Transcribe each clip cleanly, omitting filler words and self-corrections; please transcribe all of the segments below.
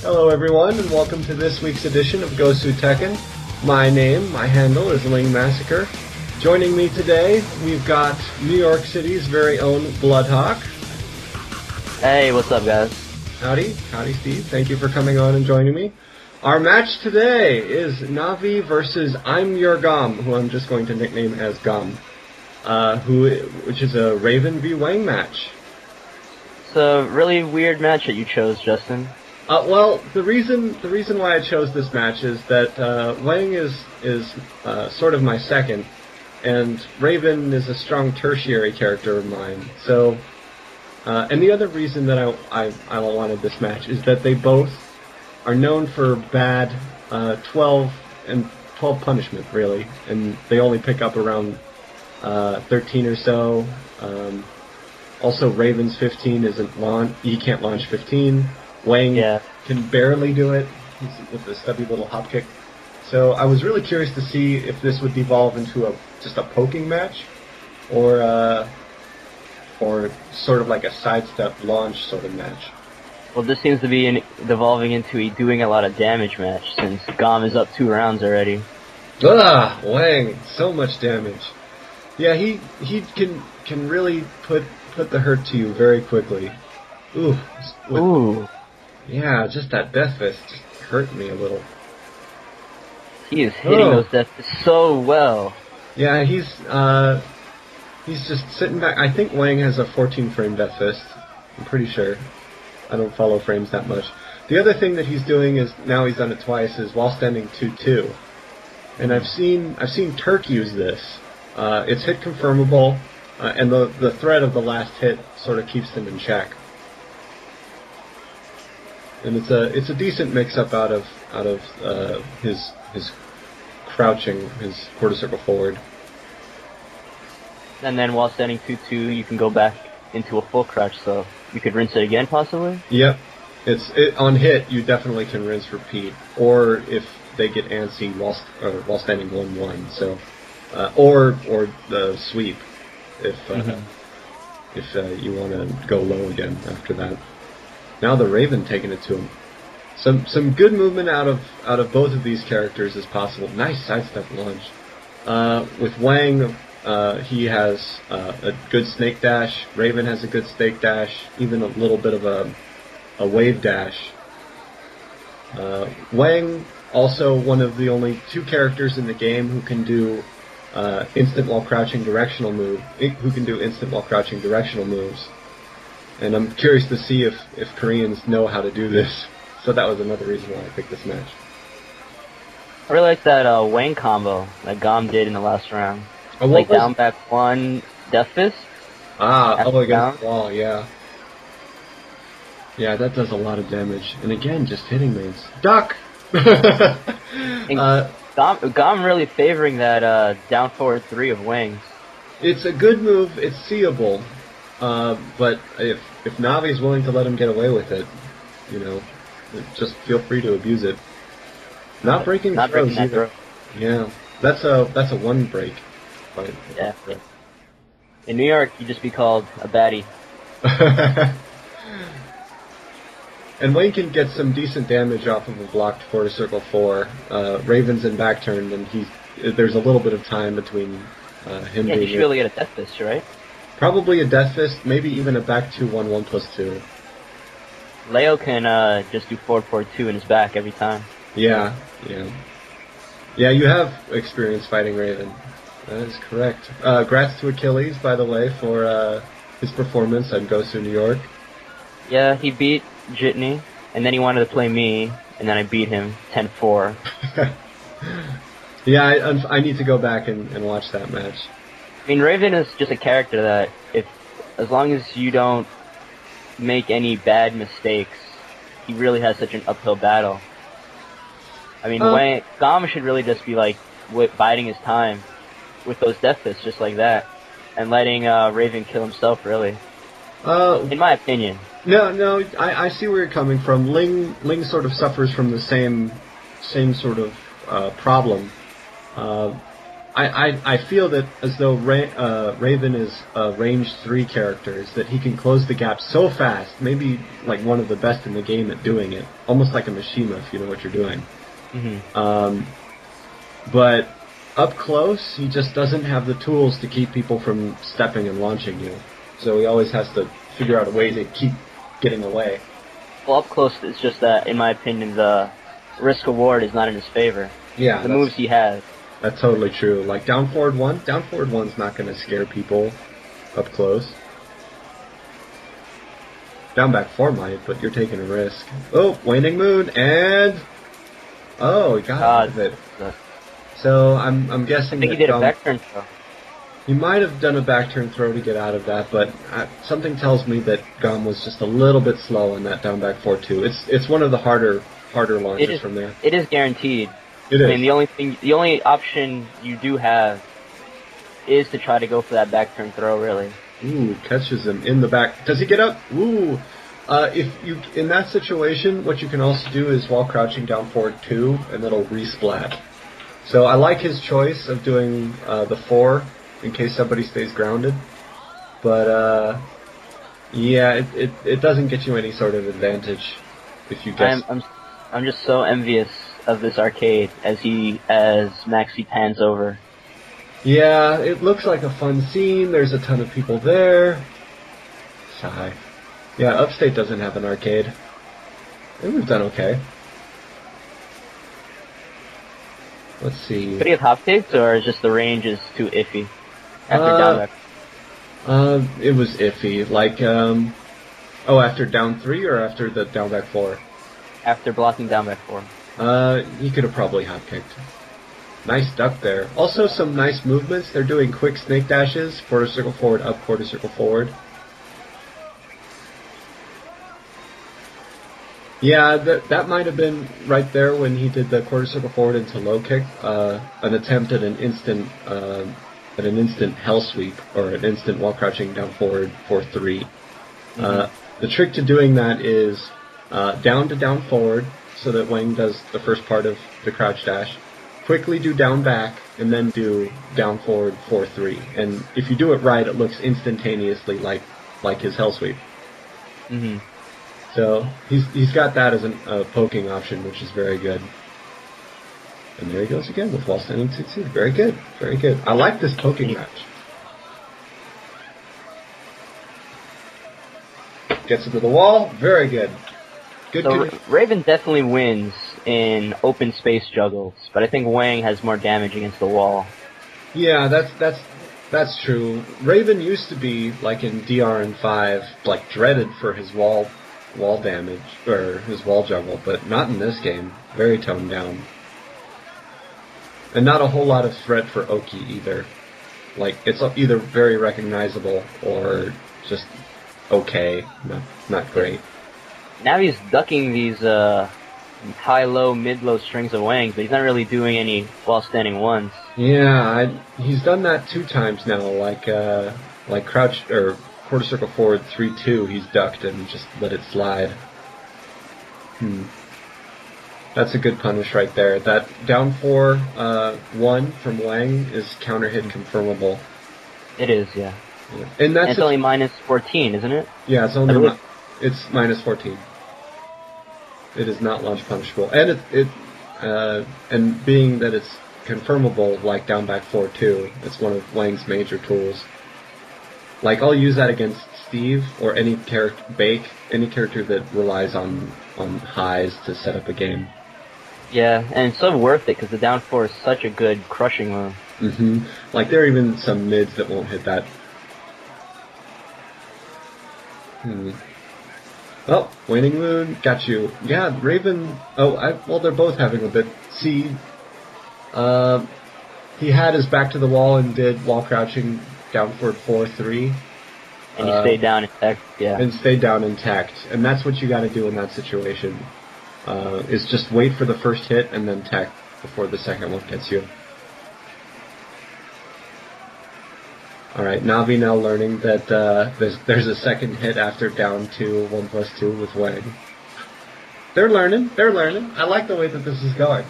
Hello everyone, and welcome to this week's edition of GosuTekken. My handle is Lingmassacre. Joining me today, we've got New York City's very own Bloodhawk. Hey, what's up, guys? Howdy Steve. Thank you for coming on and joining me. Our match today is Navee versus Im Your Gom, who I'm just going to nickname as Gom, which is a Raven v Wang match. It's a really weird match that you chose, Justin. Well, the reason why I chose this match is that Wang is sort of my second, and Raven is a strong tertiary character of mine. So, and the other reason that I wanted this match is that they both are known for bad 12 punishment, really, and they only pick up around 13 or so. Also, Raven's 15 isn't he can't launch 15. Wang can barely do it with a stubby little hop kick. So I was really curious to see if this would devolve into just a poking match, or sort of like a sidestep launch sort of match. Well, this seems to be devolving into a doing a lot of damage match, since Gom is up 2 rounds already. Wang, so much damage. Yeah, he can really put the hurt to you very quickly. Ooh. Yeah, just that death fist just hurt me a little. He is hitting those death fists so well. Yeah, he's just sitting back. I think Wang has a 14 frame death fist. I'm pretty sure. I don't follow frames that much. The other thing that he's doing is, now he's done it twice, is while standing 2-2. And I've seen Turk use this. It's hit confirmable, and the threat of the last hit sort of keeps him in check. And it's a decent mix-up out of his crouching, his quarter circle forward. And then while standing 2-2, you can go back into a full crouch, so you could rinse it again, possibly? Yep. On hit, you definitely can rinse repeat, or if they get antsy while standing 1-1. So, or the sweep if you want to go low again after that. Now the Raven taking it to him. Some good movement out of both of these characters is possible. Nice sidestep launch. With Wang, he has a good snake dash. Raven has a good snake dash. Even a little bit of a wave dash. Wang, also one of the only 2 characters in the game who can do instant while crouching directional moves. And I'm curious to see if Koreans know how to do this. So that was another reason why I picked this match. I really like that Wang combo that Gom did in the last round. Like down back 1 death fist. Against the wall, yeah. Yeah, that does a lot of damage. And again, just hitting mains. Duck! Gom really favoring that down forward 3 of Wang's. It's a good move, it's seeable. But if Navee's willing to let him get away with it, just feel free to abuse it. Not breaking throws either. Yeah, that's a 1 break. Yeah. In New York, you'd just be called a baddie. And Wayne can get some decent damage off of a blocked quarter circle 4. Raven's in back turned, and there's a little bit of time between him. Yeah, he should really get a death fist, right? Probably a death fist, maybe even a back 2-1-1+2. Leo can just do 4-4-2 in his back every time. Yeah. Yeah, you have experience fighting Raven. That is correct. Grats to Achilles, by the way, for his performance at Gosu New York. Yeah, he beat Jitney, and then he wanted to play me, and then I beat him 10-4. Yeah, I need to go back and watch that match. I mean, Raven is just a character that, as long as you don't make any bad mistakes, he really has such an uphill battle. I mean, Gom should really just be like biding his time with those death fists just like that, and letting Raven kill himself, really. In my opinion. No, I see where you're coming from. Ling sort of suffers from the same sort of problem. I feel that as though Raven is a range 3 character, that he can close the gap so fast, maybe like one of the best in the game at doing it, almost like a Mishima if you know what you're doing. But up close, he just doesn't have the tools to keep people from stepping and launching you. So he always has to figure out a way to keep getting away. Well, up close, it's just that, in my opinion, the risk-reward is not in his favor. Yeah, the moves he has. That's totally true. Like down forward 1's not going to scare people up close. Down back 4 might, but you're taking a risk. Oh, waning moon, and... Oh, he got out of it. So I'm guessing I think he did a back turn throw. He might have done a back turn throw to get out of that, but something tells me that Gom was just a little bit slow in that down back 4-2. It's one of the harder launches from there. It is guaranteed. It is. I mean, the only option you do have is to try to go for that back turn throw, really. Ooh, catches him in the back. Does he get up? Ooh. If you in that situation, what you can also do is while crouching down forward 2, and it'll resplat. So I like his choice of doing the 4 in case somebody stays grounded. But yeah, it doesn't get you any sort of advantage if you guess. I'm just so envious of this arcade as Maxi pans over. Yeah, it looks like a fun scene. There's a ton of people there. Sigh. Yeah, Upstate doesn't have an arcade. And we've done okay. Let's see. Could he have hop kicks, or is just the range is too iffy after down back? It was iffy. Like, after down 3 or after the down back 4? After blocking down back 4. He could have probably hop kicked. Nice duck there. Also some nice movements. They're doing quick snake dashes, quarter circle forward, up, quarter circle forward. Yeah, that might have been right there when he did the quarter circle forward into low kick, an attempt at an instant hell sweep, or an instant while crouching down forward 4-3. The trick to doing that is down to down forward, so that Wang does the first part of the crouch dash. Quickly do down back, and then do down forward 4-3. And if you do it right, it looks instantaneously like his hell sweep. So he's got that as a poking option, which is very good. And there he goes again with while standing 2-2. Very good, very good. I like this poking match. Gets into the wall. Very good. So Raven definitely wins in open space juggles, but I think Wang has more damage against the wall. Yeah, that's true. Raven used to be, like in DRN5, like dreaded for his wall damage, or his wall juggle, but not in this game. Very toned down. And not a whole lot of threat for Oki either. Like, it's either very recognizable or just okay, not great. Now he's ducking these high-low, mid-low strings of Wangs, but he's not really doing any while standing ones. Yeah, he's done that 2 times now, like crouch, or quarter circle forward 3-2, he's ducked and just let it slide. That's a good punish right there. That down 4-1 from Wang is counter hit confirmable. It is, yeah. And it's only minus 14, isn't it? Yeah, it's only it's minus 14. It is not launch punishable, and and being that it's confirmable, like down back 4-2, it's one of Wang's major tools. Like, I'll use that against Steve or any character, any character that relies on highs to set up a game. Yeah, and it's so worth it because the down 4 is such a good crushing move. Like, there are even some mids that won't hit that. Oh, Waning Moon, got you. Yeah, Raven. Well, they're both having a bit. See, he had his back to the wall and did wall crouching down forward 4-3. And he stayed down intact, yeah. And stayed down intact. And that's what you gotta do in that situation. Is just wait for the first hit and then tech before the second one gets you. Alright, Navee now learning that there's a second hit after down 2, 1+2 with Wang. They're learning. I like the way that this is going.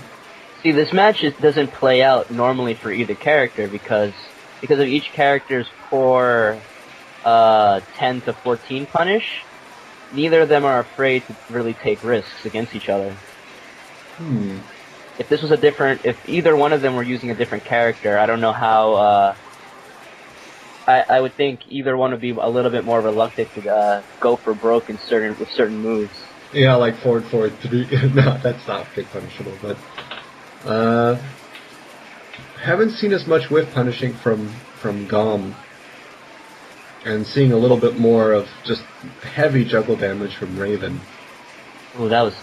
See, this match doesn't play out normally for either character because of each character's poor 10 to 14 punish. Neither of them are afraid to really take risks against each other. If this was if either one of them were using a different character, I don't know how. I would think either one would be a little bit more reluctant to go for broke with certain moves. Yeah, like forward 3. No, that's not big punishable, but haven't seen as much whiff punishing from Gom, and seeing a little bit more of just heavy juggle damage from Raven. Oh, that was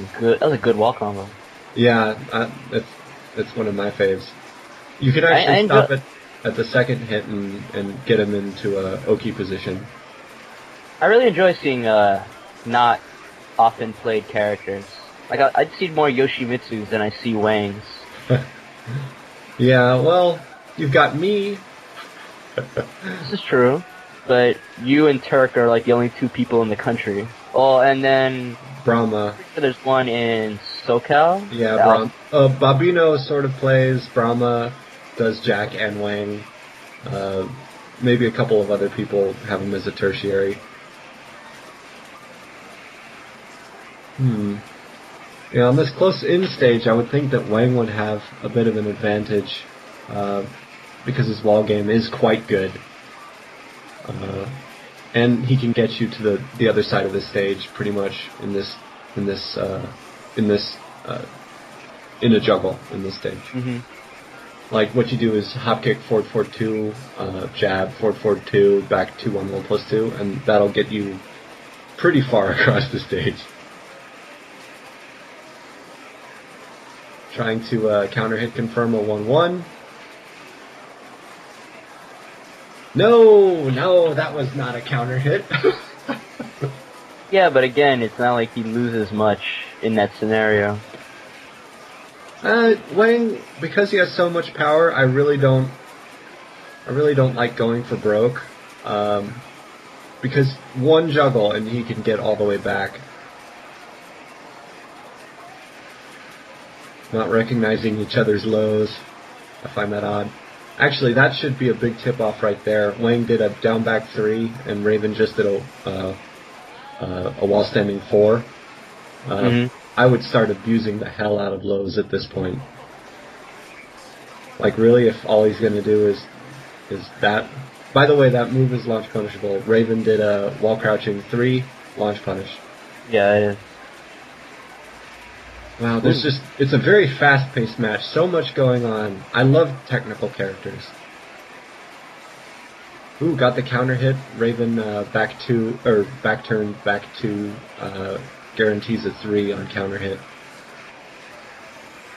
a good wall combo. Yeah, it's one of my faves. You can actually stop it at the second hit and get him into a Oki position. I really enjoy seeing not often played characters. Like I'd see more Yoshimitsu's than I see Wang's. Yeah, well, you've got me. This is true, but you and Turk are like the only two people in the country. Oh, and then Brahma. There's one in SoCal. Yeah, Babino sort of plays. Brahma does Jack and Wang. Maybe a couple of other people have him as a tertiary. Yeah, on this close-in stage, I would think that Wang would have a bit of an advantage because his wall game is quite good, and he can get you to the other side of the stage pretty much in a juggle in this stage. Mm-hmm. Like what you do is hop kick forward 4-2, jab forward 2, back 2-1 1+2, and that'll get you pretty far across the stage. Trying to counter hit confirm a 1-1. No, that was not a counter hit. Yeah, but again, it's not like he loses much in that scenario. Wang, because he has so much power, I really don't like going for broke. Because one juggle and he can get all the way back. Not recognizing each other's lows. I find that odd. Actually, that should be a big tip-off right there. Wang did a down back 3, and Raven just did a wall standing 4. I would start abusing the hell out of lows at this point. Like, really, if all he's going to do is that. By the way, that move is launch punishable. Raven did a wall crouching 3, launch punish. Yeah, it is. Wow, it's a very fast-paced match. So much going on. I love technical characters. Ooh, got the counter hit. Raven back turn, back 2, guarantees a 3 on counter hit.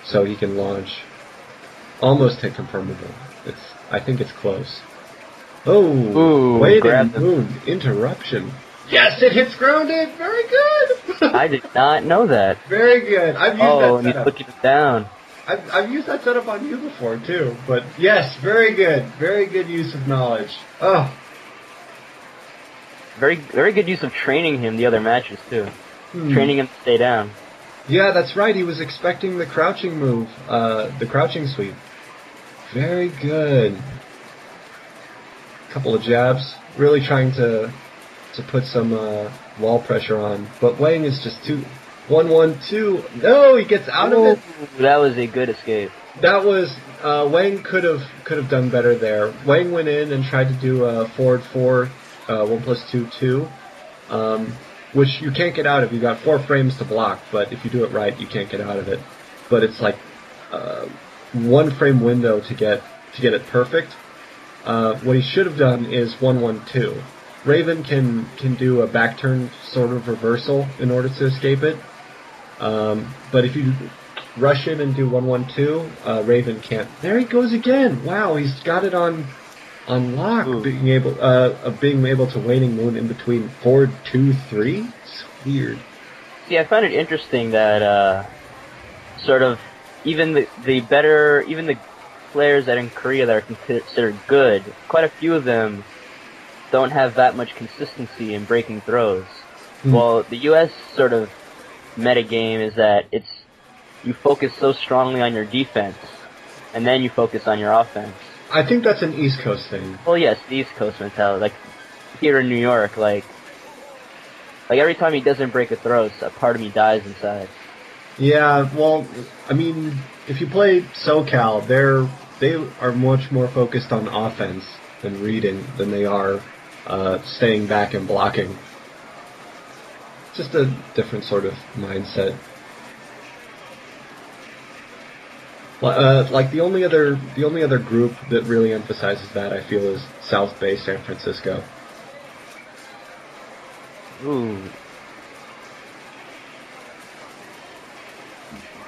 So he can launch. Almost hit confirmable. I think it's close. Oh, wait a moon. Interruption. Yes, it hits grounded. Very good. I did not know that. Very good. I've used that setup. Oh, and you put it down. I've used that setup on you before too. But yes, very good. Very good use of knowledge. Oh. Very, very good use of training him the other matches too. Training him to stay down. Yeah, that's right. He was expecting the crouching move, the crouching sweep. Very good. Couple of jabs. Really trying to put some wall pressure on. But Wang is just 1-1-2. No, he gets out of it. That was a good escape. That was Wang could have done better there. Wang went in and tried to do a forward 4, 1+2, 2, which you can't get out of. You got 4 frames to block, but if you do it right, you can't get out of it. But it's like 1 frame window to get it perfect. What he should have done is 1-1-2. Raven can do a back turn sort of reversal in order to escape it. But if you rush in and do 1-1-2, Raven can't. There he goes again. Wow, he's got it on lock. Being able to waning moon in between forward 2, 3. It's weird. See, I find it interesting that sort of even the players that in Korea that are considered good, quite a few of them don't have that much consistency in breaking throws. Well, the U.S. sort of metagame is that you focus so strongly on your defense, and then you focus on your offense. I think that's an East Coast thing. Well, yes, the East Coast mentality. Like, here in New York, like every time he doesn't break a throw, a part of me dies inside. Yeah, well, I mean, if you play SoCal, they are much more focused on offense and reading than they are staying back and blocking. Just a different sort of mindset. Like the only other group that really emphasizes that, I feel, is South Bay, San Francisco. Ooh.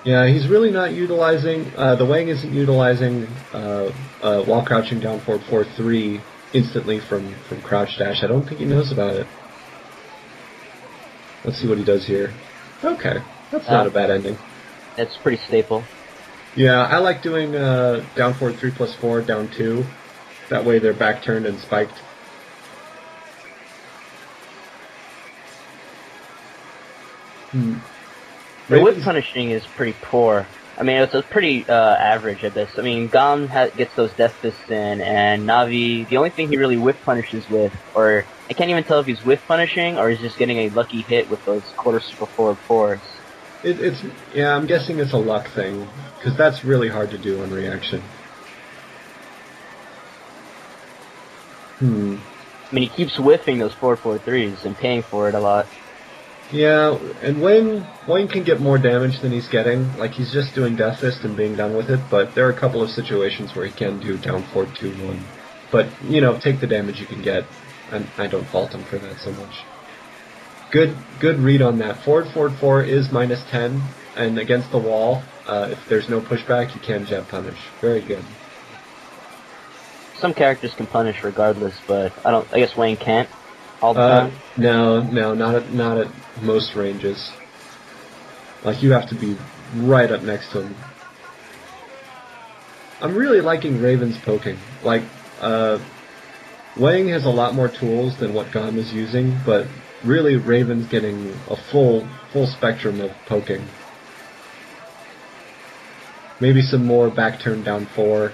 Yeah, he's really not utilizing, the Wang isn't utilizing wall crouching down forward 4-3 instantly from crouch dash. I don't think he knows about it. Let's see what he does here. Okay, that's not a bad ending. It's pretty staple. Yeah, I like doing down forward 3+4, down 2. That way they're back turned and spiked. The whip punishing is pretty poor. I mean, it's pretty average at this. I mean, Gom gets those death fists in, and Navee, the only thing he really whiff punishes with, or I can't even tell if he's whiff punishing or he's just getting a lucky hit with those quarter circle forward fours. Yeah, I'm guessing it's a luck thing, because that's really hard to do on reaction. I mean, he keeps whiffing those 4-4-3s and paying for it a lot. Yeah, and Wang can get more damage than he's getting. Like, he's just doing Death Fist and being done with it, but there are a couple of situations where he can do down forward 2-1. But, take the damage you can get, and I don't fault him for that so much. Good read on that. Forward 4 is -10, and against the wall, if there's no pushback, you can jab punish. Very good. Some characters can punish regardless, but I guess Wang can't all the time. No, not at most ranges. Like, you have to be right up next to him. I'm really liking Raven's poking. Like, Wang has a lot more tools than what Gom is using, but really Raven's getting a full spectrum of poking. Maybe some more back turn down 4,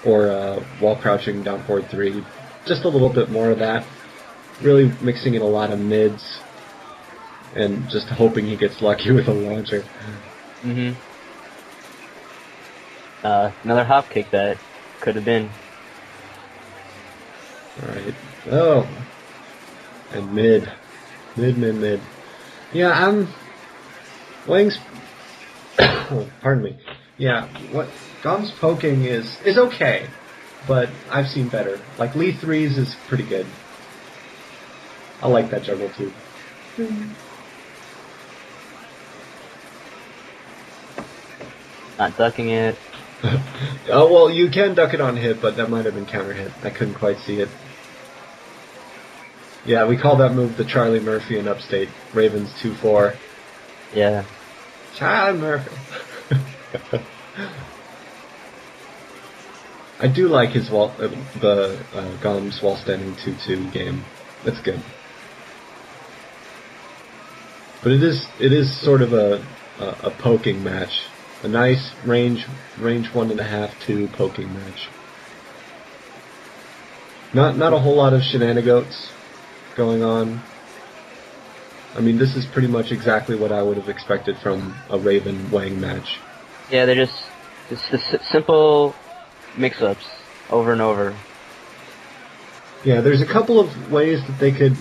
or wall crouching down forward 3. Just a little bit more of that. Really mixing in a lot of mids, and just hoping he gets lucky with a launcher. Another hop kick that could have been. Alright. Oh. And mid. Mid. Yeah, Wang's... Pardon me. Yeah, what Gom's poking is okay, but I've seen better. Like, Lee 3's is pretty good. I like that juggle too. Not ducking it. Oh, well, you can duck it on hit, but that might have been counter hit. I couldn't quite see it. Yeah, we call that move the Charlie Murphy in Upstate. Ravens 2-4. Yeah. Charlie Murphy. I do like his Gom's wall standing 2-2 game. That's good. But it is sort of a poking match. A nice range 1.5-2 poking match. Not a whole lot of shenanigans going on. I mean, this is pretty much exactly what I would have expected from a Raven Wang match. Yeah, they're just simple mix-ups over and over. Yeah, there's a couple of ways that they could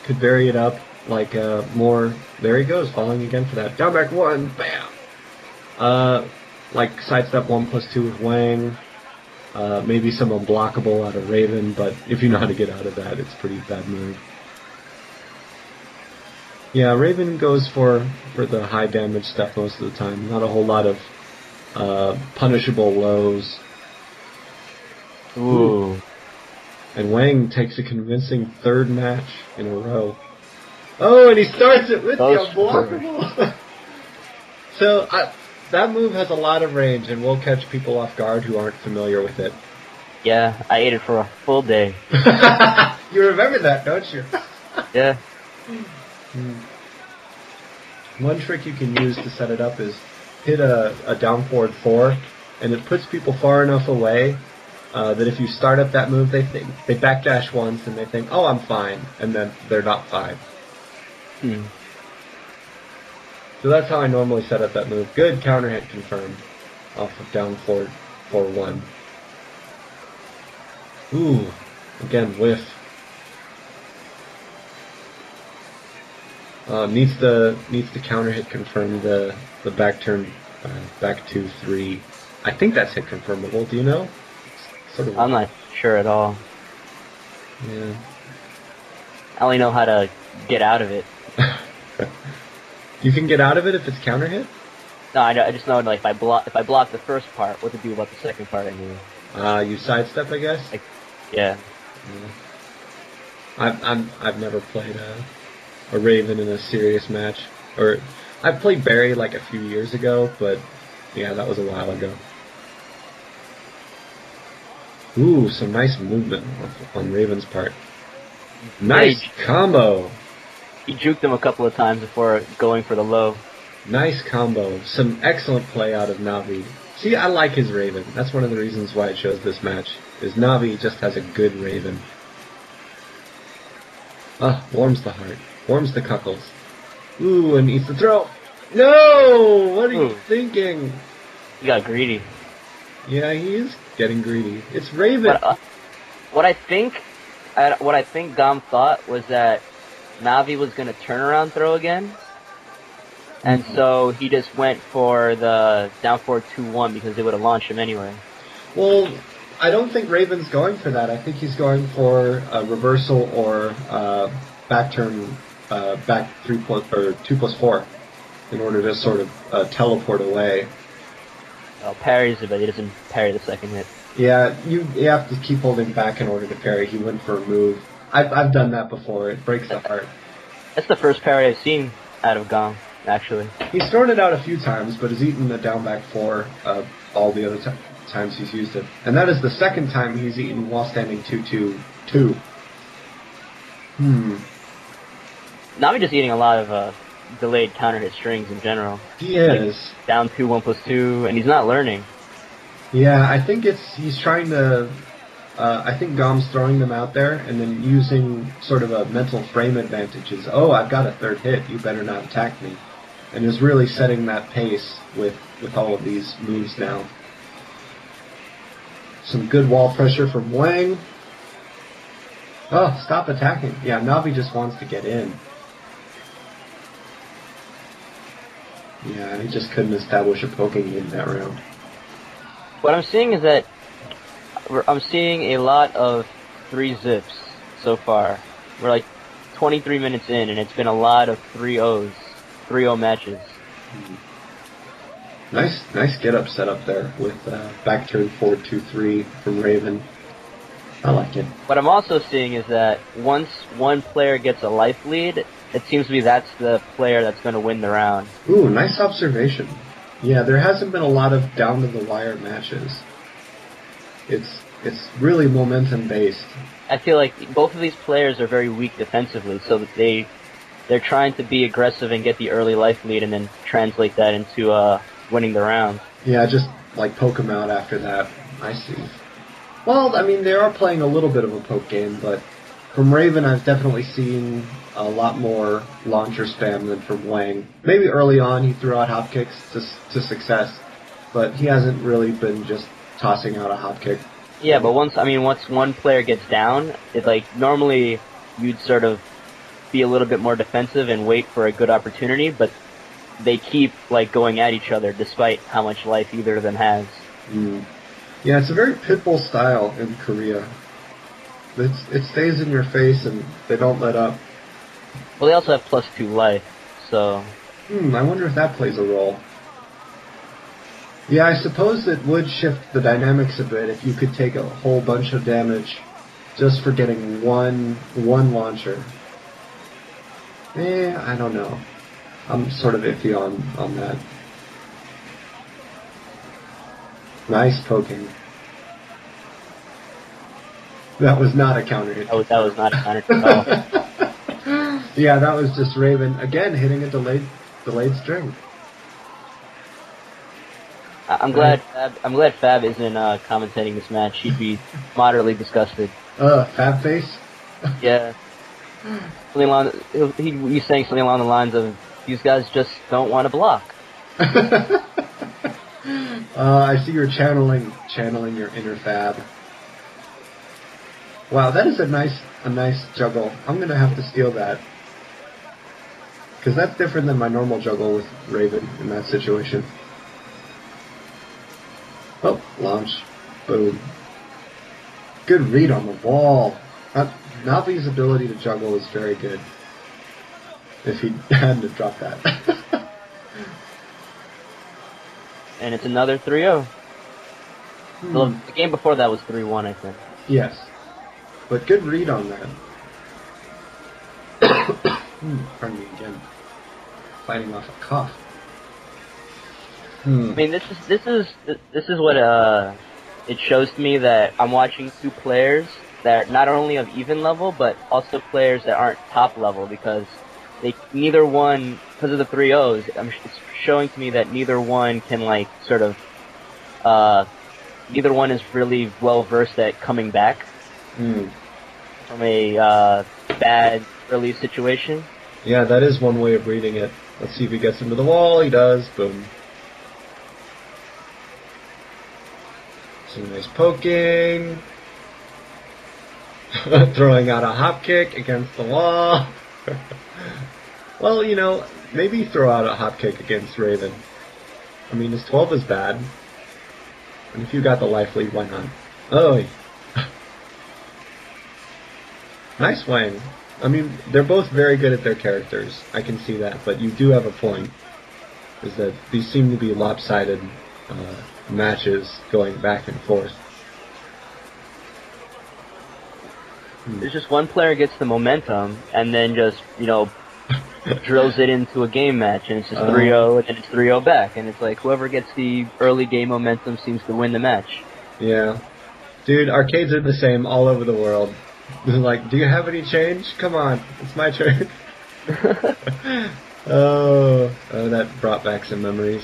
vary it up, like more. There he goes, falling again for that down back 1, bam. Like sidestep 1+2 with Wang. Maybe some unblockable out of Raven, but if you know how to get out of that, it's a pretty bad move. Yeah, Raven goes for the high damage stuff most of the time. Not a whole lot of punishable lows. Ooh. And Wang takes a convincing third match in a row. Oh, and he starts it with the unblockable. So that move has a lot of range and will catch people off guard who aren't familiar with it. Yeah, I ate it for a full day. You remember that, don't you? Yeah. one trick you can use to set it up is hit a down forward 4, and it puts people far enough away that if you start up that move, they backdash once and they think, oh, I'm fine, and then they're not fine. So that's how I normally set up that move. Good counter hit confirmed off of down forward 4-1. Ooh, again, whiff. Needs the counter hit confirm the back turn back 2-3. I think that's hit confirmable. Do you know? Sort of. I'm not sure at all. Yeah. I only know how to get out of it. You can get out of it if it's counter hit? No, I just know like if I block the first part, what to do about the second part. I mean. You sidestep, I guess. Yeah. I've never played a Raven in a serious match, or I played Barry like a few years ago, but yeah, that was a while ago. Ooh, some nice movement on Raven's part. Nice combo. He juked him a couple of times before going for the low. Nice combo. Some excellent play out of Navee. See, I like his Raven. That's one of the reasons why I chose this match, is Navee just has a good Raven. Warms the heart. Warms the cuckles. Ooh, and eats the throw. No! What are you thinking? He got greedy. Yeah, he is getting greedy. It's Raven. But, what I think Gom thought was that Navee was going to turn around throw again. And so he just went for the down forward 2-1 because they would have launched him anyway. Well, I don't think Raven's going for that. I think he's going for a reversal or back turn, back 2+4 in order to sort of teleport away. Well, parries it, but he doesn't parry the second hit. Yeah, you have to keep holding back in order to parry. He went for a move. I've done that before. It breaks the heart. That's the first parry I've seen out of Gom, actually. He's thrown it out a few times, but has eaten a down back 4 all the other times he's used it. And that is the second time he's eaten while standing 2-2-2. Navee just eating a lot of delayed counter hit strings in general. He is. Like, down 2-1+2, and he's not learning. Yeah, I think he's trying to... I think Gom's throwing them out there and then using sort of a mental frame advantage is, oh, I've got a third hit, you better not attack me. And is really setting that pace with all of these moves now. Some good wall pressure from Wang. Oh, stop attacking. Yeah, Navee just wants to get in. Yeah, he just couldn't establish a poking in that round. What I'm seeing is that I'm seeing a lot of 3 zips so far. We're like 23 minutes in, and it's been a lot of 3-0s, 3-0 matches. Nice get-up setup there with back turn forward 2-3 from Raven. I like it. What I'm also seeing is that once one player gets a life lead, it seems to be that's the player that's going to win the round. Ooh, nice observation. Yeah, there hasn't been a lot of down-to-the-wire matches. It's really momentum-based. I feel like both of these players are very weak defensively, so that they're trying to be aggressive and get the early life lead and then translate that into winning the round. Yeah, just like poke them out after that. I see. Well, I mean, they are playing a little bit of a poke game, but from Raven I've definitely seen a lot more launcher spam than from Wang. Maybe early on he threw out hop kicks to success, but he hasn't really been just tossing out a hop kick. Yeah, but once one player gets down, it's like normally you'd sort of be a little bit more defensive and wait for a good opportunity, but they keep like going at each other despite how much life either of them has. Yeah, it's a very pitbull style in Korea. It stays in your face and they don't let up. Well, they also have +2 life, so... I wonder if that plays a role. Yeah, I suppose it would shift the dynamics a bit if you could take a whole bunch of damage just for getting one launcher. I don't know. I'm sort of iffy on that. Nice poking. That was not a counter hit. Oh, that was not a counter hit at all. Yeah, that was just Raven again hitting a delayed delayed string. I'm glad Fab isn't commentating this match. He'd be moderately disgusted. Fab face? Yeah. He's saying something along the lines of, these guys just don't want to block. I see you're channeling your inner Fab. Wow, that is a nice juggle. I'm gonna have to steal that. Because that's different than my normal juggle with Raven in that situation. Oh, launch. Boom. Good read on the wall. Navee's ability to juggle is very good. If he hadn't have dropped that. And it's another 3-0. Well, the game before that was 3-1, I think. Yes. But good read on that. Pardon me again. Fighting off a cough. I mean, this is what it shows to me, that I'm watching two players that are not only of even level, but also players that aren't top level, because neither one, because of the 3-0s, it's showing to me that neither one can neither one is really well versed at coming back from a bad early situation. Yeah, that is one way of reading it. Let's see if he gets into the wall. He does. Boom. Some nice poking. Throwing out a hop kick against the wall. Well, maybe throw out a hop kick against Raven. I mean, his 12 is bad. And if you got the life lead, why not? Oh. Nice Wang. I mean, they're both very good at their characters. I can see that, but you do have a point. Is that these seem to be lopsided matches going back and forth. There's just one player gets the momentum, and then just, drills it into a game match, and it's just 3-0, and then it's 3-0 back, and it's like, whoever gets the early game momentum seems to win the match. Yeah. Dude, arcades are the same all over the world. They're like, do you have any change? Come on, it's my turn. Oh, that brought back some memories.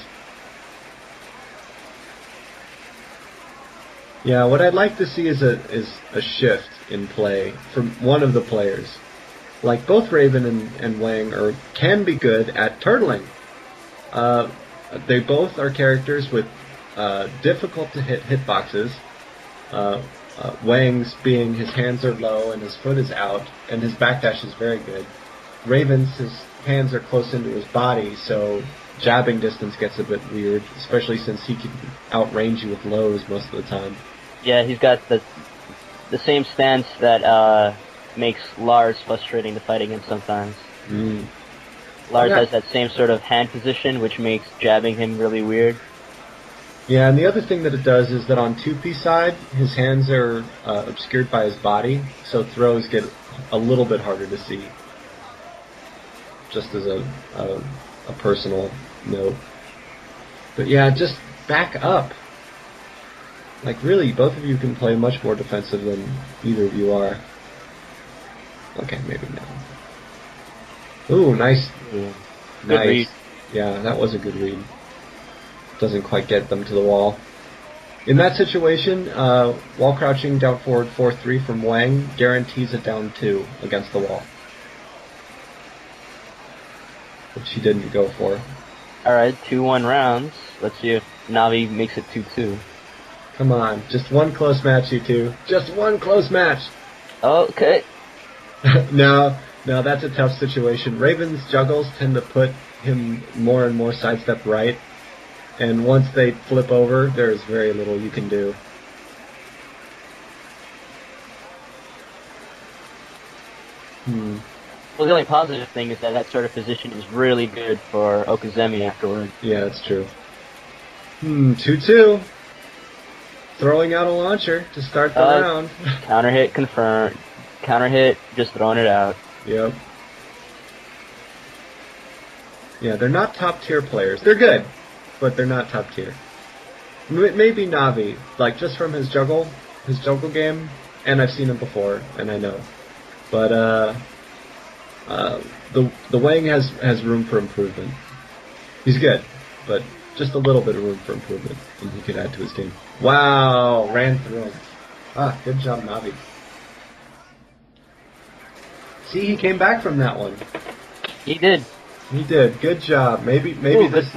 Yeah, what I'd like to see is a shift in play from one of the players. Like, both Raven and Wang can be good at turtling. They both are characters with difficult to hit hitboxes. Wang's being his hands are low and his foot is out, and his backdash is very good. Raven's, his hands are close into his body, so jabbing distance gets a bit weird, especially since he can outrange you with lows most of the time. Yeah, he's got the same stance that makes Lars frustrating to fight against sometimes. Lars has that same sort of hand position, which makes jabbing him really weird. Yeah, and the other thing that it does is that on 2P side, his hands are obscured by his body, so throws get a little bit harder to see. Just as a personal note. But yeah, just back up. Like, really, both of you can play much more defensive than either of you are. Okay, maybe now. Ooh, nice. Good Nice. read. Yeah, that was a good read. Doesn't quite get them to the wall. In that situation, wall crouching down forward 4-3 from Wang guarantees a down 2 against the wall. Which he didn't go for. Alright, 2-1 rounds. Let's see if Navee makes it 2-2. Come on, just one close match, you two. Just one close match! Okay. No, that's a tough situation. Raven's juggles tend to put him more and more sidestep right, and once they flip over, there's very little you can do. Well, the only positive thing is that sort of position is really good for Okazemi afterward. Yeah, that's true. 2-2. Throwing out a launcher to start the round. Counter hit confirmed. Counter hit, just throwing it out. Yep. Yeah, they're not top tier players. They're good, but they're not top tier. Maybe Navee, like, just from his juggle game, and I've seen him before, and I know. But the Wang has room for improvement. He's good, but just a little bit of room for improvement, and he could add to his game. Wow, ran through him. Ah, good job, Navee. See, he came back from that one. He did. He did. Good job. Maybe Ooh, this.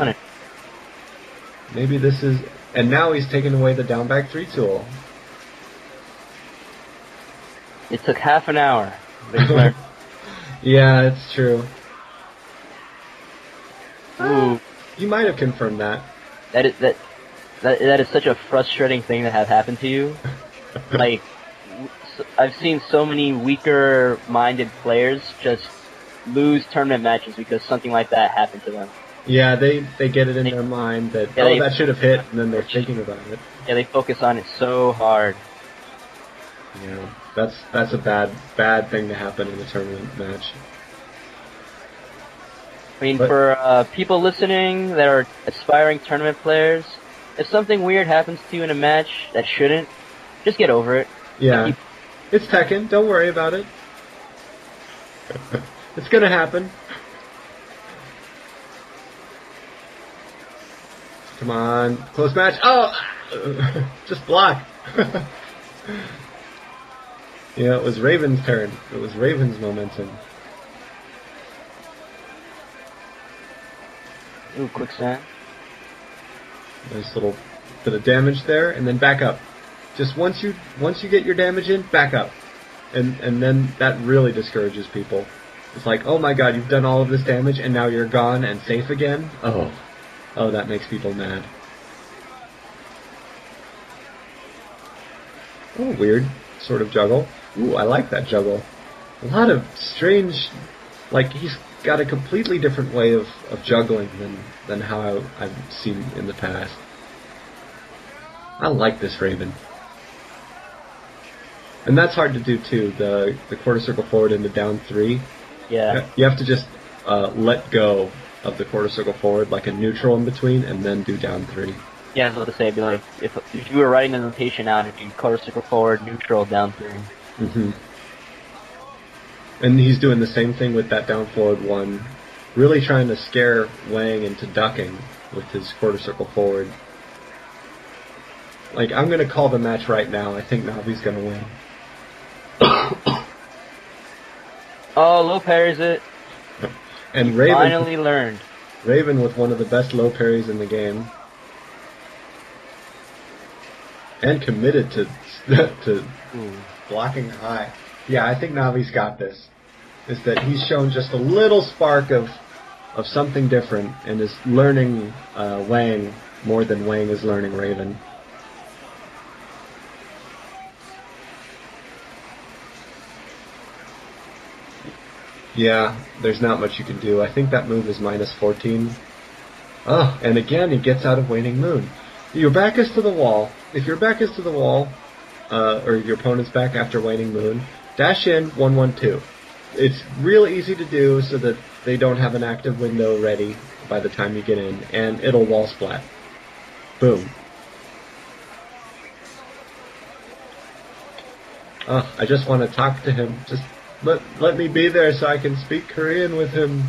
Maybe this is. And now he's taken away the down back 3 tool. It took half an hour. Yeah, it's true. Ooh. You might have confirmed that. That is such a frustrating thing to have happen to you. Like, I've seen so many weaker-minded players just lose tournament matches because something like that happened to them. Yeah, they get it in their mind that, that should have hit, and then they're thinking about it. Yeah, they focus on it so hard. Yeah, that's a bad thing to happen in a tournament match. I mean, for people listening that are aspiring tournament players, if something weird happens to you in a match that shouldn't, just get over it. Yeah. It's Tekken, don't worry about it. It's gonna happen. Come on, close match. Oh! Just block. Yeah, it was Raven's turn. It was Raven's momentum. Ooh, quicksand. Nice little bit of damage there, and then back up. Just once you get your damage in, back up. And then that really discourages people. It's like, oh my god, you've done all of this damage and now you're gone and safe again? Oh, that makes people mad. Oh, weird sort of juggle. Ooh, I like that juggle. A lot of strange, like he's got a completely different way of juggling than how I've seen in the past. I like this Raven. And that's hard to do too, the quarter circle forward into down 3. Yeah. You have to just let go of the quarter circle forward, like a neutral in between, and then do down 3. Yeah, I was about to say, it'd be like, if you were writing the notation out, it'd be quarter circle forward, neutral, down 3. Mm-hmm. And he's doing the same thing with that down forward one, really trying to scare Wang into ducking with his quarter circle forward. Like, I'm gonna call the match right now. I think Navee's gonna win. Oh, low parries it. And Raven finally learned. Raven with one of the best low parries in the game. And committed to blocking high. Yeah, I think Navee's got this. Is that he's shown just a little spark of something different and is learning Wang more than Wang is learning Raven. Yeah, there's not much you can do. I think that move is minus 14. Oh, and again he gets out of Waning Moon. Your back is to the wall. If your back is to the wall, or your opponent's back after Waning Moon, dash in 1-1-2. It's real easy to do so that they don't have an active window ready by the time you get in, and it'll wall splat. Boom. Oh, I just want to talk to him. Just let me be there so I can speak Korean with him.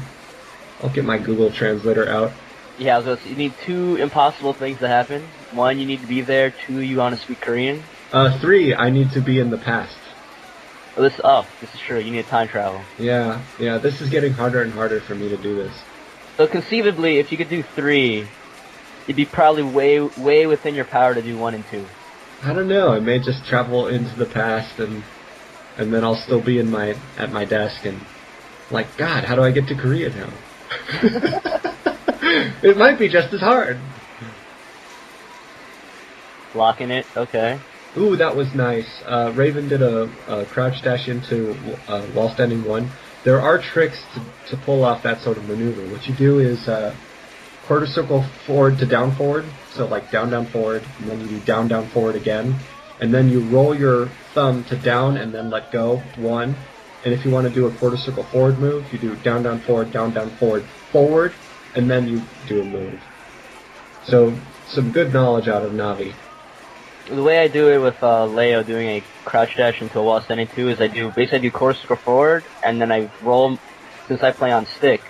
I'll get my Google Translator out. Yeah, I was gonna say, you need 2 impossible things to happen. 1, you need to be there. 2, you want to speak Korean. 3, I need to be in the past. This is true. You need time travel. Yeah, this is getting harder and harder for me to do this. So conceivably, if you could do 3, you'd be probably way within your power to do 1 and 2. I don't know. I may just travel into the past and then I'll still be at my desk and like, God, how do I get to Korea now? It might be just as hard. Blocking it, okay. Ooh, that was nice. Raven did a crouch dash into wall standing 1. There are tricks to pull off that sort of maneuver. What you do is quarter circle forward to down forward, so like down forward, and then you do down forward again, and then you roll your thumb to down and then let go 1. And if you want to do a quarter circle forward move, you do down forward, forward, and then you do a move. So some good knowledge out of Navee. The way I do it with Leo doing a crouch dash into a wall standing 2 is I do quarter circle forward, and then I roll, since I play on stick,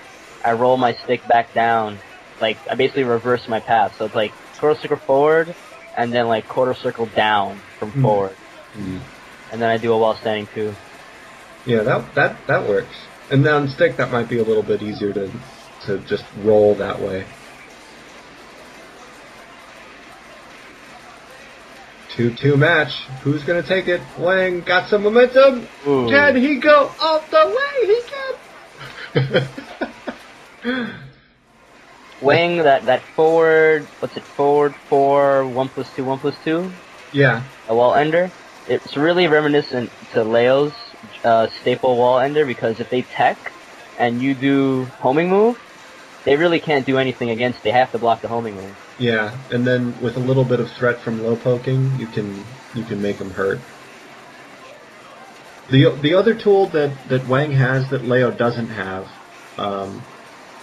I roll my stick back down like, I basically reverse my path. So it's like quarter circle forward, and then like quarter circle down from forward. And then I do a wall standing 2. Yeah, that works. And then on stick, that might be a little bit easier to just roll that way. 2-2 match. Who's gonna take it? Wang got some momentum. Ooh. Can he go all the way? He can. Wang, that forward, what's it, forward 4, 1+2, 1+2? Yeah. A wall ender. It's really reminiscent to Leo's staple wall ender, because if they tech and you do homing move, they really can't do anything against. They have to block the homing move. Yeah, and then with a little bit of threat from low poking, you can make them hurt. The other tool that Wang has that Leo doesn't have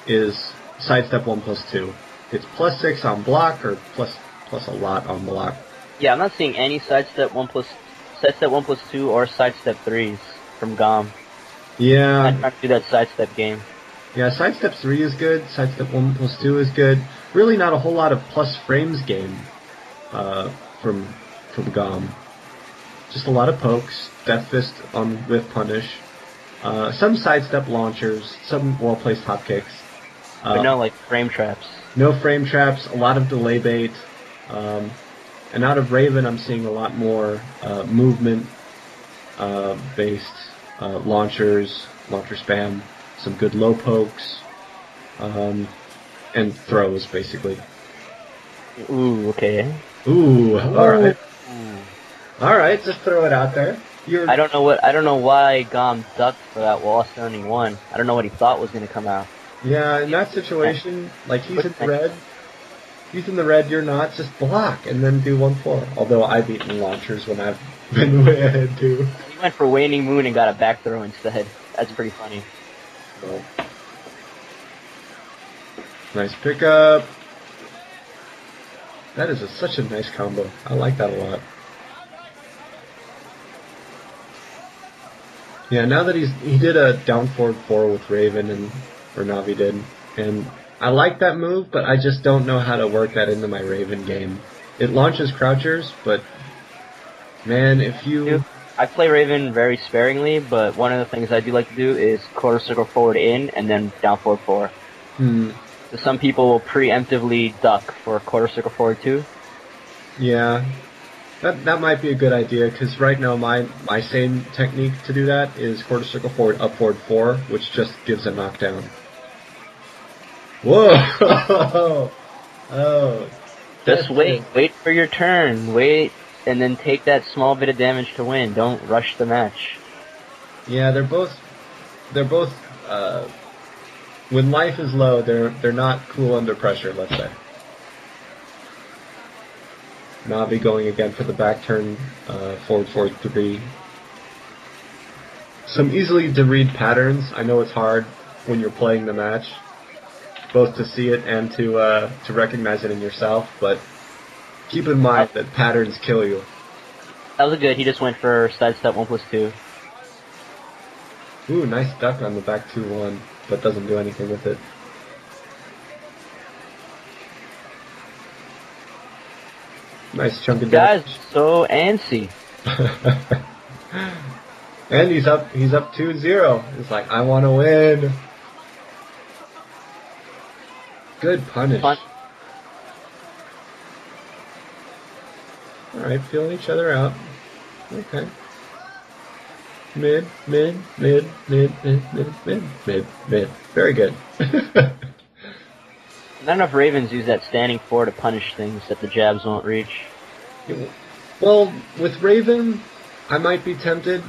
is sidestep 1+2. It's +6 on block, or plus a lot on block. Yeah, I'm not seeing any sidestep 1+2 or sidestep 3s from Gom. Yeah. I'm trying to do that sidestep game. Yeah, sidestep 3 is good, sidestep 1+2 is good. Really not a whole lot of plus frames game from Gom. Just a lot of pokes, Death Fist on Whiff Punish, some sidestep launchers, some well-placed hop kicks. But no, like, frame traps. No frame traps, a lot of delay bait. And out of Raven, I'm seeing a lot more movement based launchers, launcher spam, some good low pokes, and throws, basically. Ooh, okay. Ooh, alright. Alright, just throw it out there. I don't know why Gom ducked for that wall standing 1. I don't know what he thought was gonna come out. Yeah, in that situation, like, he's in the red, you're not, just block, and then do 1-4. Although I've eaten launchers when I've been way ahead, too. He went for Waning Moon and got a back throw instead. That's pretty funny. So. Nice pickup. That is such a nice combo. I like that a lot. Yeah, now that he did a down forward 4 with Raven, or Navee did, and I like that move, but I just don't know how to work that into my Raven game. It launches crouchers, but man, if you... I play Raven very sparingly, but one of the things I do like to do is quarter circle forward in, and then down forward 4. So some people will preemptively duck for quarter circle forward 2. Yeah, that might be a good idea, because right now my same technique to do that is quarter circle forward, up forward 4, which just gives a knockdown. Whoa! Oh. Just wait for your turn, wait, and then take that small bit of damage to win. Don't rush the match. Yeah, they're both when life is low, they're not cool under pressure, let's say. Navee going again for the back turn, forward 3. Some easily to read patterns. I know it's hard when you're playing the match, both to see it and to recognize it in yourself, but keep in mind that patterns kill you. That was good. He just went for sidestep 1+2. Ooh, nice duck on the back 2-1, but doesn't do anything with it. Nice chunk of damage. Guy's so antsy. And he's up 2-0. He's like, I want to win. Good punish. Alright, feeling each other out. Okay. Mid. Very good. Not enough Ravens use that standing 4 to punish things that the jabs won't reach. Well, with Raven, I might be tempted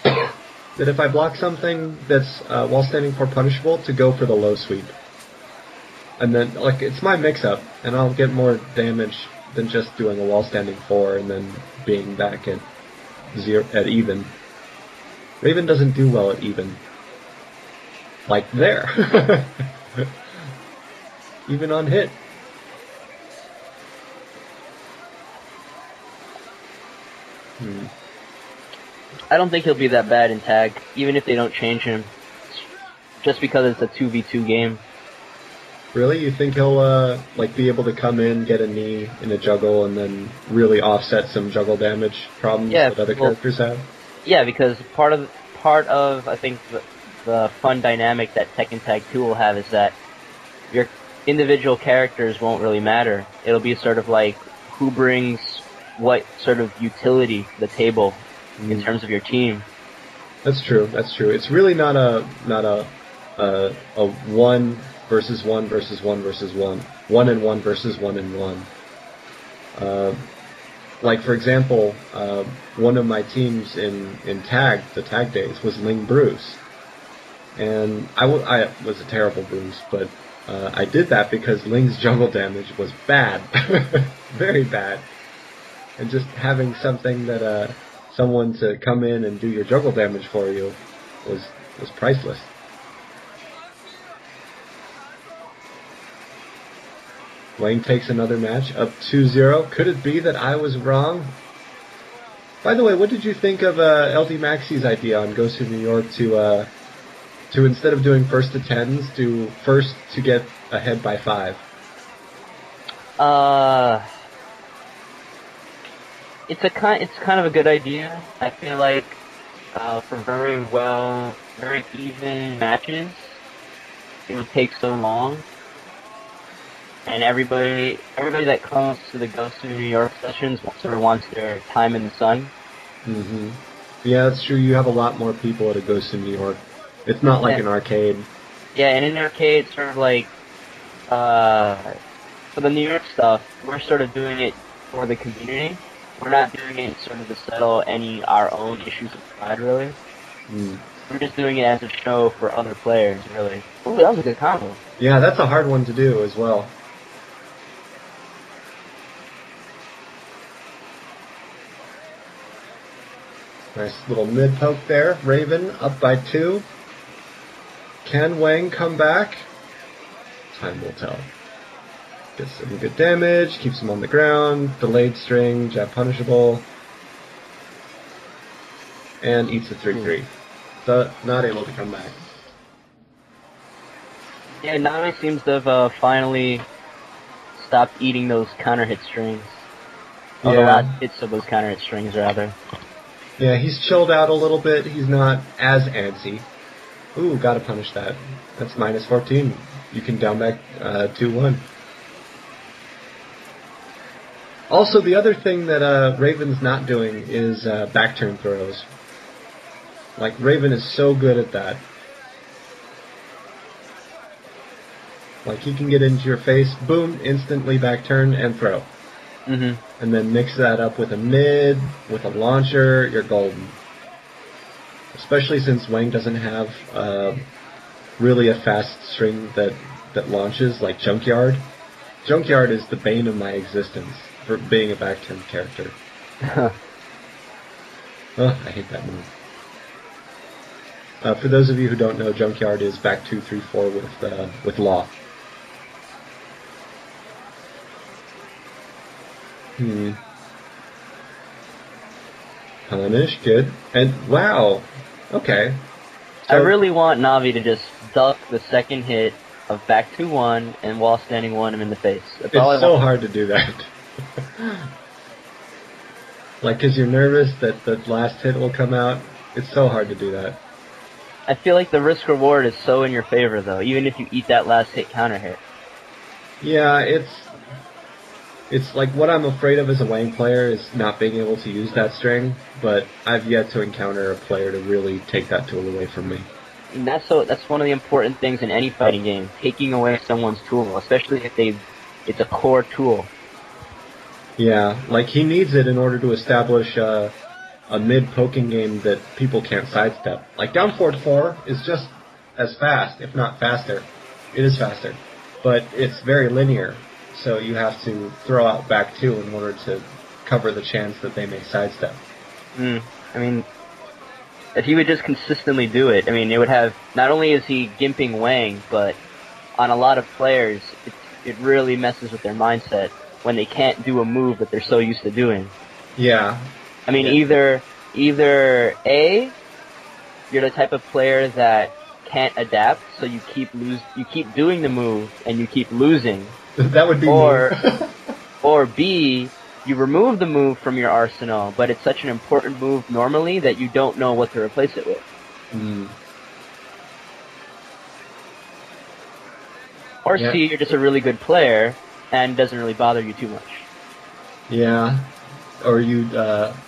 that if I block something that's while standing 4 punishable, to go for the low sweep. And then, like, it's my mix-up, and I'll get more damage than just doing a wall standing 4 and then being back at even. Raven doesn't do well at even. Like there. Even on hit. I don't think he'll be that bad in tag, even if they don't change him. Just because it's a 2v2 game. Really? You think he'll like be able to come in, get a knee in a juggle, and then really offset some juggle damage problems that other characters have? Yeah, because part of I think the fun dynamic that Tekken Tag 2 will have is that your individual characters won't really matter. It'll be sort of like who brings what sort of utility to the table in terms of your team. That's true. That's true. It's really not a 1 versus 1 versus 1 versus 1. 1 and 1 versus 1 and 1. Like, for example, one of my teams in the tag days, was Ling Bruce. And I was a terrible Bruce, but I did that because Ling's jungle damage was bad. Very bad. And just having something that, someone to come in and do your jungle damage for you was priceless. Wang takes another match, up 2-0. Could it be that I was wrong? By the way, what did you think of ldmaxi's idea on Gosu New York to instead of doing first to 10s, do first to get ahead by 5? It's kind of a good idea. I feel like for very even matches, it would take so long. And everybody that comes to the Gosu New York sessions sort of wants their time in the sun. Mm-hmm. Yeah, that's true. You have a lot more people at a Gosu New York. It's not like an arcade. Yeah, and in an arcade, sort of like, for the New York stuff, we're sort of doing it for the community. We're not doing it sort of to settle our own issues of pride, really. We're just doing it as a show for other players, really. Ooh, that was a good combo. Yeah, that's a hard one to do as well. Nice little mid poke there. Raven up by 2. Can Wang come back? Time will tell. Gets some good damage, keeps him on the ground, delayed string, jab punishable, and eats the 3-3. So, not able to come back. Yeah, Navee seems to have finally stopped eating those counter hit strings. The last hits of those counter hit strings, rather. Yeah, he's chilled out a little bit. He's not as antsy. Ooh, gotta punish that. That's minus 14. You can down back 2-1. Also, the other thing that Raven's not doing is back turn throws. Like, Raven is so good at that. Like, he can get into your face, boom, instantly back turn and throw. Mm-hmm. And then mix that up with a mid, with a launcher, you're golden. Especially since Wang doesn't have really a fast string that launches, like Junkyard. Junkyard is the bane of my existence for being a back turn character. Oh, I hate that move. For those of you who don't know, Junkyard is back 2, 3, 4 with Law. Punish, good. And wow, okay. So, I really want Navee to just duck the second hit of back 2-1 and while standing 1 him in the face. That's all I want. It's so hard to do that. Like, cause you're nervous that the last hit will come out. It's so hard to do that. I feel like the risk reward is so in your favor, though, even if you eat that last hit counter hit. Yeah, it's like what I'm afraid of as a Wang player is not being able to use that string, but I've yet to encounter a player to really take that tool away from me. And that's one of the important things in any fighting game, taking away someone's tool, especially if it's a core tool. Yeah, like he needs it in order to establish a mid-poking game that people can't sidestep. Like down forward 4 is just as fast, if not faster. It is faster, but it's very linear. So you have to throw out back 2 in order to cover the chance that they may sidestep. I mean, if he would just consistently do it, I mean, it would have, not only is he gimping Wang, but on a lot of players, it really messes with their mindset when they can't do a move that they're so used to doing. Yeah. I mean, either A, you're the type of player that can't adapt, so you keep doing the move and you keep losing. That would be me. Or B, you remove the move from your arsenal, but it's such an important move normally that you don't know what to replace it with. Or C, you're just a really good player and it doesn't really bother you too much. Yeah. Or you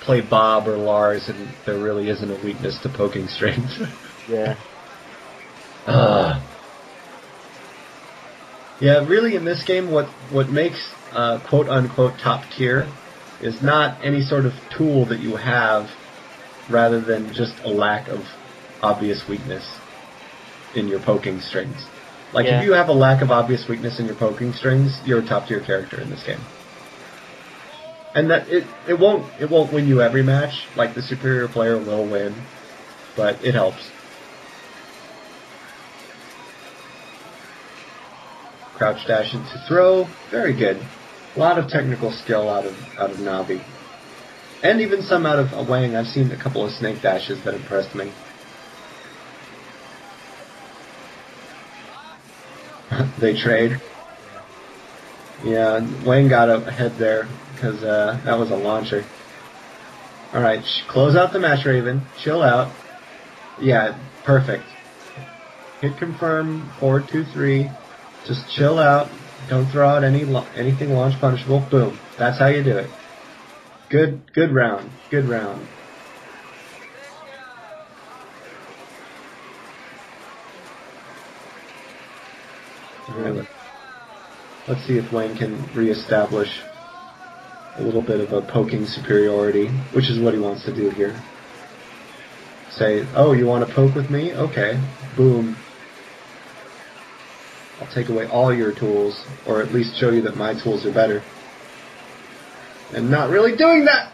play Bob or Lars and there really isn't a weakness to poking strings. Yeah. Yeah, really in this game what makes quote-unquote top tier is not any sort of tool that you have rather than just a lack of obvious weakness in your poking strings. Like, if you have a lack of obvious weakness in your poking strings, you're a top tier character in this game. And that it won't win you every match, like the superior player will win, but it helps. Crouch dash into throw, very good. A lot of technical skill out of Navee. And even some out of Wang. I've seen a couple of snake dashes that impressed me. They trade. Yeah, Wang got ahead there because that was a launcher. Alright, close out the match, Raven. Chill out. Yeah, perfect. Hit confirm, forward 2-3. Just chill out. Don't throw out anything launch punishable. Boom. That's how you do it. Good round. Good round. Alright, let's see if Wang can reestablish a little bit of a poking superiority, which is what he wants to do here. Say, oh, you want to poke with me? Okay. Boom. I'll take away all your tools, or at least show you that my tools are better. And not really doing that!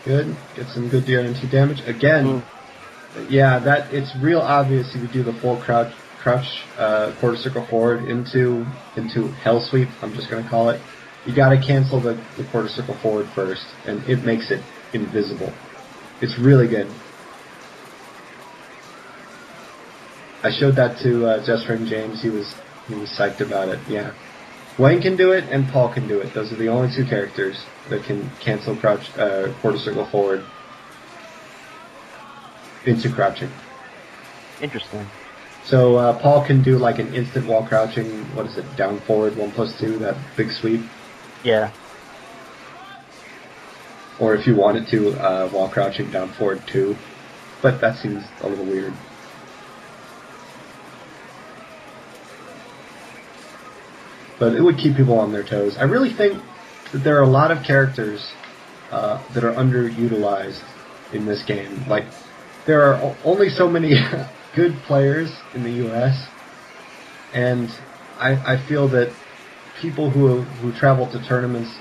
Good. Get some good DNT damage. Again, yeah, it's real obvious if you do the full crouch quarter circle forward into Hell Sweep, I'm just going to call it. You got to cancel the quarter circle forward first, and it makes it invisible. It's really good. I showed that to Just Friend James. He was psyched about it. Yeah, Wang can do it, and Paul can do it. Those are the only two characters that can cancel crouch quarter circle forward into crouching. Interesting. So Paul can do like an instant wall crouching. What is it? Down forward 1+2. That big sweep. Yeah. Or if you wanted to, wall crouching down forward 2. But that seems a little weird. But it would keep people on their toes. I really think that there are a lot of characters that are underutilized in this game. Like, there are only so many good players in the US, and I feel that people who travel to tournaments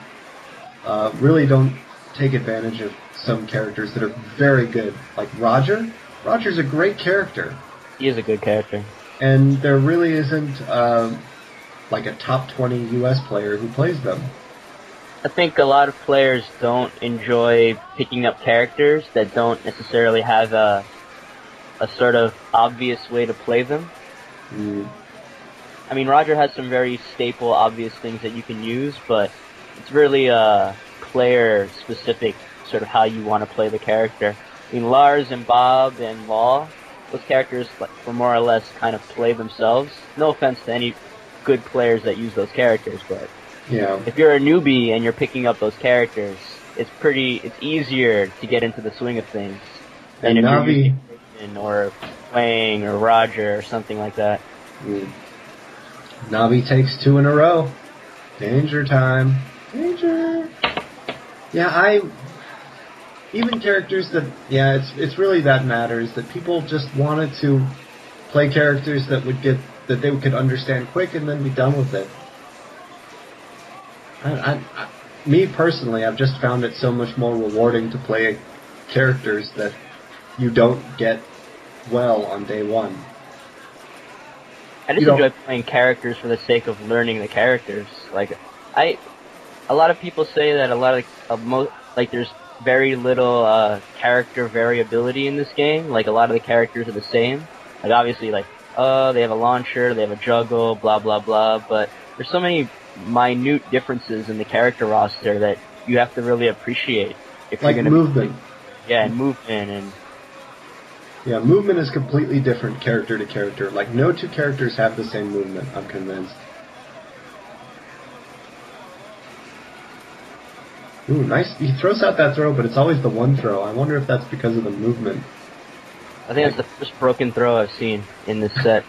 really don't take advantage of some characters that are very good. Like Roger. Roger's a great character. He is a good character. And there really isn't like a top 20 US player who plays them. I think a lot of players don't enjoy picking up characters that don't necessarily have a sort of obvious way to play them. I mean, Roger has some very staple, obvious things that you can use, but it's really player-specific, sort of how you want to play the character. I mean, Lars and Bob and Law, those characters were more or less kind of play themselves. No offense to any good players that use those characters, but yeah, if you're a newbie and you're picking up those characters, it's easier to get into the swing of things than if you're using Tekken or Wang or Roger or something like that. Navee takes 2 in a row. Danger time. Danger. Yeah, even characters that, it's really that matters, that people just wanted to play characters that they could understand quick and then be done with it. Me personally, I've just found it so much more rewarding to play characters that you don't get well on day one. I just enjoy playing characters for the sake of learning the characters. Like, a lot of people say that a lot of there's very little character variability in this game. Like, a lot of the characters are the same. Like, obviously, like, they have a launcher, they have a juggle, blah, blah, blah, but there's so many minute differences in the character roster that you have to really appreciate. If like you're gonna movement. And movement, and... Yeah, movement is completely different character to character. Like, no two characters have the same movement, I'm convinced. Ooh, nice. He throws out that throw, but it's always the one throw. I wonder if that's because of the movement. I think that's the first broken throw I've seen in this set.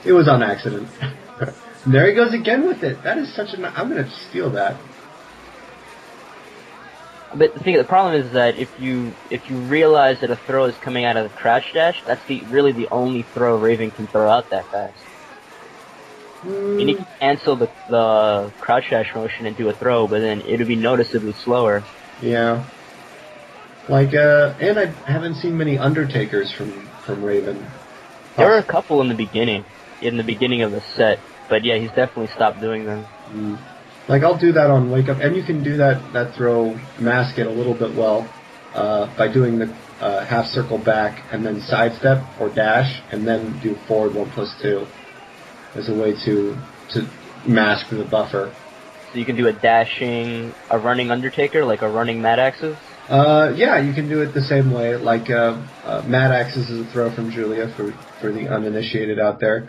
It was on accident. And there he goes again with it. That is such a... I'm going to steal that. But the problem is that if you realize that a throw is coming out of the crouch dash, that's really the only throw Raven can throw out that fast. You need to cancel the crouch dash motion and do a throw, but then it'll be noticeably slower. Yeah. Like, and I haven't seen many Undertakers from Raven. There were a couple in the beginning of the set, but yeah, he's definitely stopped doing them. Like, I'll do that on Wake Up, and you can do that throw, mask it a little bit well, by doing the half circle back, and then sidestep or dash, and then do forward 1+2 as a way to mask the buffer. So you can do a running Undertaker, like a running Mad Axes? Yeah, you can do it the same way, like Mad Axes is a throw from Julia for the uninitiated out there.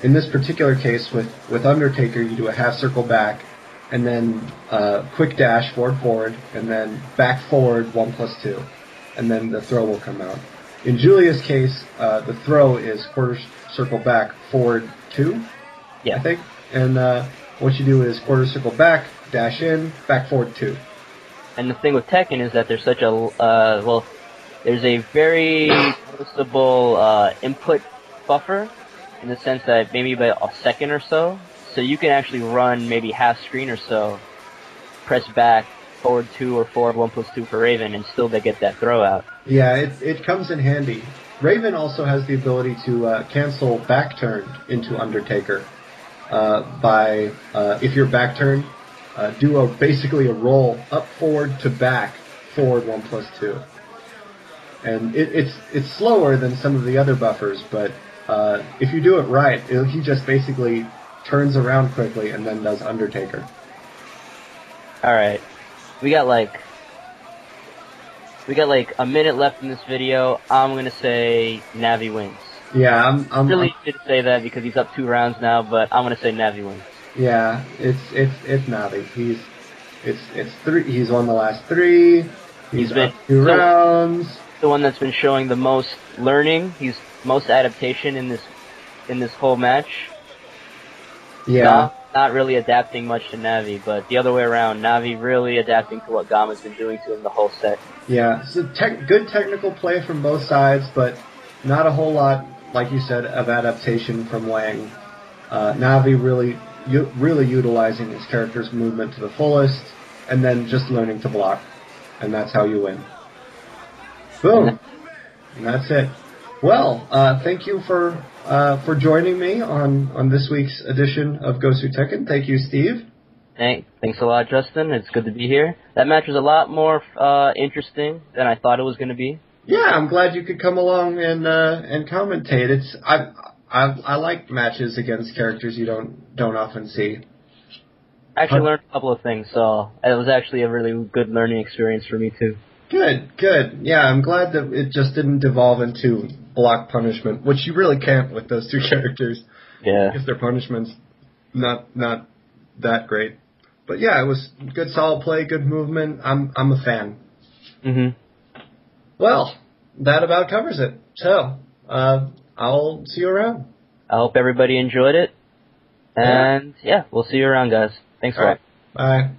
In this particular case, with Undertaker, you do a half circle back, and then quick dash forward, and then back forward 1+2, and then the throw will come out. In Julia's case, the throw is quarter circle back forward 2, yeah. I think, and what you do is quarter circle back, dash in, back forward 2. And the thing with Tekken is that there's such a there's a very noticeable input buffer, in the sense that maybe about a second or so you can actually run maybe half screen or so, press back, forward 2 or forward 1+2 for Raven, and still they get that throw out. Yeah, it comes in handy. Raven also has the ability to cancel back turn into Undertaker by, if you're back turn, do basically a roll up forward to back forward 1+2. And it's slower than some of the other buffers, but if you do it right, he just basically turns around quickly and then does Undertaker. Alright. We got like a minute left in this video. I'm gonna say Navee wins. Yeah, I'm really did say that because he's up 2 rounds now, but I'm gonna say Navee wins. Yeah, it's Navee. He's won the last 3. He's been up 2 rounds. The one that's been showing the most learning. He's most adaptation in this whole match. Yeah. Not really adapting much to Navee, but the other way around, Navee really adapting to what Gama's been doing to him the whole set. Yeah, so good technical play from both sides, but not a whole lot, like you said, of adaptation from Wang. Navee really utilizing his character's movement to the fullest, and then just learning to block, and that's how you win. Boom, and that's it. Well, thank you for joining me on this week's edition of GosuTekken. Thank you, Steve. Thanks a lot, Justin. It's good to be here. That match was a lot more interesting than I thought it was going to be. Yeah, I'm glad you could come along and commentate. I like matches against characters you don't often see. I actually learned a couple of things, so it was actually a really good learning experience for me too. Good. Yeah, I'm glad that it just didn't devolve into block punishment, which you really can't with those 2 characters. Yeah. If their punishment's not that great. But yeah, it was good solid play, good movement. I'm a fan. Mhm. Well, that about covers it. So, I'll see you around. I hope everybody enjoyed it. And yeah, we'll see you around, guys. Thanks a lot. Bye.